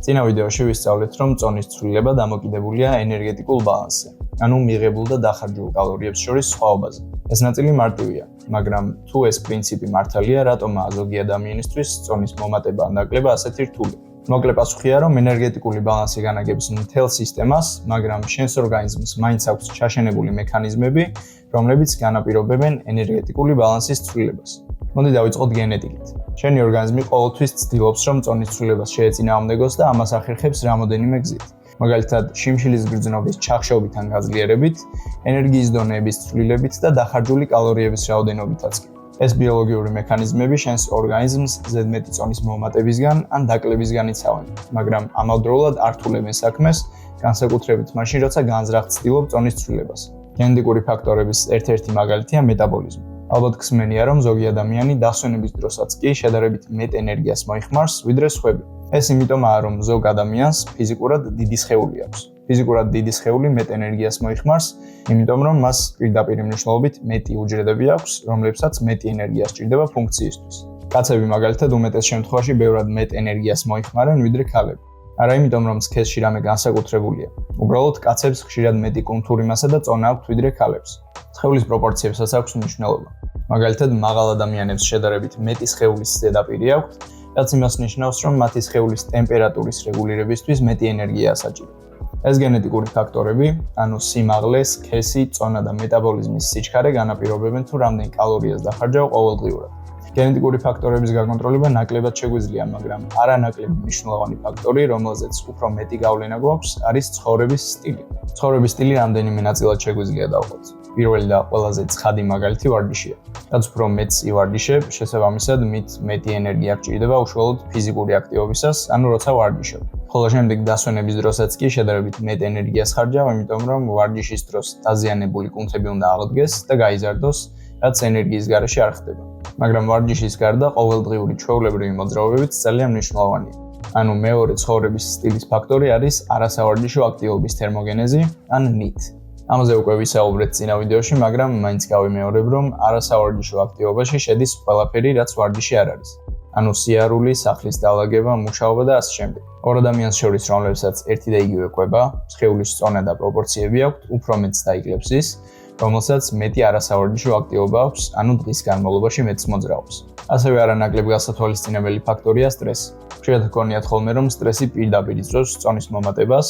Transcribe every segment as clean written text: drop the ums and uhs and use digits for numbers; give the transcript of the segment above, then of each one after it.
წინა ვიდეოში ვისწავლეთ, რომ წონის ცვლილება დამოკიდებულია ენერგეტიკულ ბალანსზე, ანუ მიღებულ და დახარჯულ კალორიებს შორის სხვაობაზე. ეს ნაწილი მარტივია, მაგრამ თუ ეს პრინციპი მართალია, რატომაა ზოგი ადამიანისთვის წონის მომატება ან ნაკლება ასეთი რთული? მოკლე პასუხია, რომ ენერგეტიკული ბალანსი განაგებს მთელ სისტემას, მაგრამ შენს ორგანიზმს მაინც აქვს ჩაშენებული მექანიზმები, რომლებიც განაპირობებენ ენერგეტიკული ბალანსის ცვლილებას. მოდი დავიწყოთ გენეტიკით. შენი ორგანიზმი ყოველთვის ცდილობს, რომ წონის ცვლილებას შეეწინააღმდეგოს და ამას ახერხებს რამოდენიმე გზით. მაგალითად, შიმშილის გრძნობის ჩახშობით ან გაძლიერებით, ენერგიის დონეების ცვლილებით და დახარჯული კალორიების რაოდენობითაც. ეს ბიოლოგიური მექანიზმები შენს ორგანიზმს ზედმეტი წონის მომატებისგან ან დაკლებისგან იცავენ, მაგრამ ამავდროულად ართულებენ საქმეს, განსაკუთრებით მაშინ, როცა განზრახ ცდილობ წონის ცვლილებას. გენეტიკური ფაქტორების ერთ-ერთი მაგალითია მეტაბოლიზმი. ალბათ გსმენია, რომ ზოგი ადამიანი დასვენების დროსაც კი შედარებით მეტ ენერგიას მოიხმარს, ვიდრე სხვები. ეს იმიტომაა, რომ ზოგ ადამიანს ფიზიკურად დიდი სხეული აქვს. ფიზიკურად დიდი სხეული მეტ ენერგიას მოიხმარს, იმიტომ რომ მას პირდაპირ მნიშვნელობით მეტი უჯრედები აქვს, რომლებსაც მეტი ენერგია სჭირდება ფუნქციისთვის. კაცები მაგალითად უმეტეს შემთხვევაში ბევრად მეტ ენერგიას მოიხმარენ, ვიდრე ქალები. არა იმიტომ, რომ სქესში რამე განსაკუთრებულია. უბრალოდ კაცებს ხშირად მეტი კუნთური მასა და წონა აქვთ, ვიდრე ქალებს. სხეულის პროპორციებსაც აქვს მნიშვნელობა. მაგალითად, მაღალ ადამიანებს შედარებით მეტი სხეულის ზედაპირი აქვთ, რაც იმას ნიშნავს, რომ მათი სხეულის ტემპერატურის რეგულირებისთვის მეტი ენერგიაა საჭირო. ეს გენეტიკური ფაქტორები, ანუ სიმაღლე, სქესი, წონა და მეტაბოლიზმის სიჩქარე განაპირობებენ თუ რამდენ კალორიას დახარჯავ ყოველდღიურად. გენეტიკური ფაქტორების გაკონტროლება ნაკლებად შეგვიძლია, მაგრამ არანაკლები მნიშვნელოვანი ფაქტორი, რომელზეც უფრო მეტი გავლენა გვაქვს, არის ცხოვრების სტილი. ცხოვრების სტილი რამდენიმე ნაწილად შეგვიძლია დავყოთ. პირველი და ყველაზე ცხადი მაგალითი ვარჯიშია. რაც უფრო მეტს ივარჯიშებ, შესაბამისად მით მეტი ენერგია გჭირდება უშუალოდ ფიზიკური აქტივობისას, ანუ როცა ვარჯიშობ. ხოლო შემდეგ დასვენების დროსაც კი შედარებით მეტ ენერგიას ხარჯავ, იმიტომ რომ ვარჯიშის დროს დაზიანებული კუნთები უნდა აღდგეს და გაიზარდოს, რაც ენერგიის გარეშე არ ხდება. მაგრამ ვარჯიშის გარდა ყოველდღიური ჩვეულებრივი მოძრაობებიც ძალიან მნიშვნელოვანია. ანუ მეორე ცხოვრების სტილის ფაქტორი არის არასავარჯიშო აქტივობის თერმოგენეზი ან NEAT. ამაზე უკვე ვისაუბრეთ წინა ვიდეოში, მაგრამ მაინც გავიმეორებ, რომ არასავარჯიშო აქტივობაში შედის ყველაფერი, რაც ვარჯიში არ არის. ანუ სიარული, სახლის დალაგება, მუშაობა და ასე შემდეგ. ორ ადამიანს შორის, რომლებსაც ერთი და იგივე კვება, სხეულის წონა და პროპორციები აქვთ, უფრო მეტს დაიკლებს ის, რომელსაც მეტი არასავარჯიშო აქტივობა აქვს, ანუ დღის განმავლობაში მეტს მოძრაობს. ასევე არანაკლებ გასათვალისწინებელი ფაქტორია სტრესი. ხშირად გქონიათ ხოლმე, რომ სტრესი პირდაპირ იწვევს წონის მომატებას,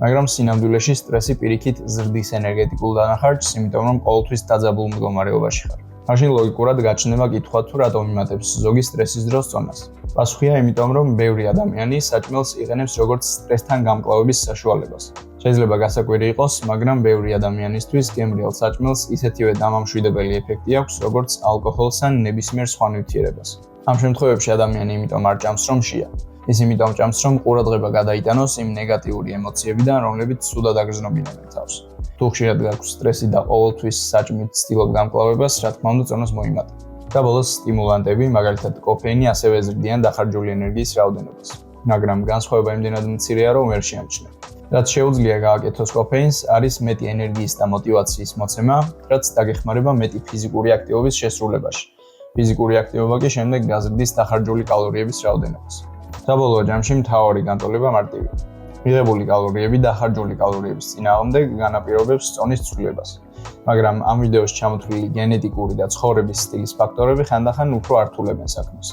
მაგრამ სინამდვილეში სტრესი პირიქით ზრდის ენერგეტიკულ დანახარჯს, იმიტომ რომ ყოველთვის დაძაბულ მდგომარეობაში ხარ. მაშინ ლოგიკურად გაჩნდება კითხვა, თუ რატომ იმატებს ზოგი სტრესის დროს წონას. პასუხია იმიტომ, რომ ბევრი ადამიანი საჭმელს იყენებს როგორც სტრესთან გამკლავების საშუალებას. შეიძლება გასაკვირი იყოს, მაგრამ ბევრი ადამიანისთვის გემრიელ საჭმელს ისეთივე დამამშვიდებელი ეფექტი აქვს, როგორც ალკოჰოლს ან ნებისმიერ სხვა ნივთიერებას. ამ შემთხვევებში ადამიანი იმიტომ არ ჭამს, რომ შია. ის იმიტომ ჭამს, რომ ყურადღება გადაიტანოს იმ ნეგატიური ემოციებიდან, რომლებიც სუდად აგრძნობინებენ თავს. თუ ხშირად გაქვს სტრესი და ყოველთვის საჭმით ცდილობ გამკლავებას, რა თქმა უნდა, წონას მოიმატა. და ბოლოს სტიმულანტები, მაგალითად კოფეინი, ასევე ზრდიან დახარჯული ენერგიის რაოდენობას. მაგრამ განსხვავება იმდენად მცირეა, რომ ვერ შეამჩნევ. რაც შეუძლია გააკეთოს კოფეინს, არის მეტი ენერგიის და მოტივაციის მოცემა, რაც დაგეხმარება მეტი ფიზიკური აქტივობის შესრულებაში. ფიზიკური აქტივობა კი შემდეგ გაზრდის დახარჯული კალორიების რაოდენობას. საბოლოო ჯამში მთავარი განტოლება მარტივია. მიღებული კალორიები დახარჯული კალორიების წინააღმდეგ განაპირობებს წონის ცვლილებას. მაგრამ ამ ვიდეოში ჩამოთვლილი გენეტიკური და ცხოვრების სტილის ფაქტორები ხანდახან უფრო ართულებენ საქმეს.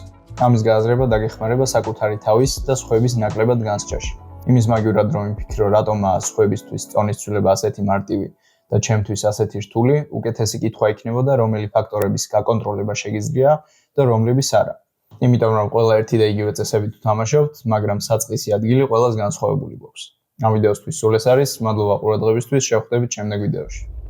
ამის გააზრება დაგეხმარება საკუთარი თავის და სხვების ნაკლებად განსჯაში. იმის მაგივრად რომ ვიფიქრო, რატომაა სხვებისთვის წონის ცვლილება ასეთი მარტივი და ჩემთვის ასეთი რთული, უკეთესი კითხვა იქნებოდა, რომელი ფაქტორების გაკონტროლება შეგიძლია და რომლებიც არა. იმიტომ რომ ყველა ერთი და იგივე წესებით ვთამაშობთ, მაგრამ საწყისი ადგილი ყველას განსხვავებული გვაქვს. ამ ვიდეოსთვის სულ ეს არის, მადლობა ყურადღებისთვის, შევხვდებით შემდეგ ვიდეოში.